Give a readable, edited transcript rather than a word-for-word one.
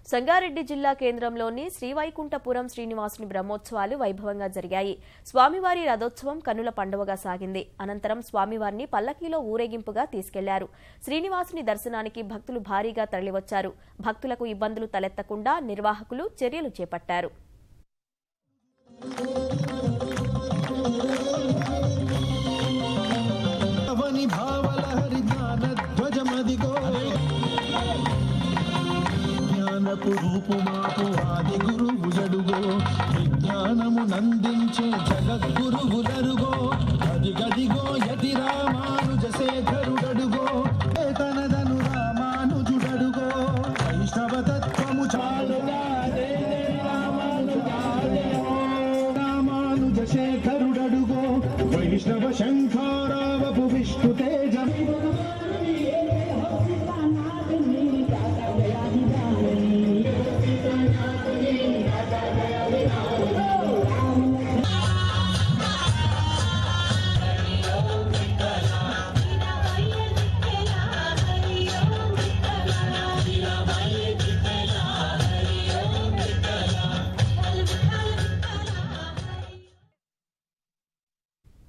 సంగారెడ్డి జిల్లా కేంద్రంలోని శ్రీవైకుంఠపురం శ్రీనివాసుని బ్రహ్మోత్సవాలు వైభవంగా జరిగాయి. స్వామివారి రథోత్సవం కన్నుల పండువగా సాగింది. అనంతరం స్వామివారిని పల్లకీలో ఊరేగింపుగా తీసుకెళ్లారు. శ్రీనివాసుని దర్శనానికి భక్తులు భారీగా తరలివచ్చారు. భక్తులకు ఇబ్బందులు తలెత్తకుండా నిర్వాహకులు చర్యలు చేపట్టారు. రూపుమాపు ఆది గురువులడుగో విజ్ఞానము నందించే జగద్గురువులరుగో గదిగదిగో యతి రామానుజ శేఖరుడడుగో తనదను రామానుజుడడుగో వైష్ణవతత్వము చాలుగా రామానుజ శేఖరుడడుగో వైష్ణవ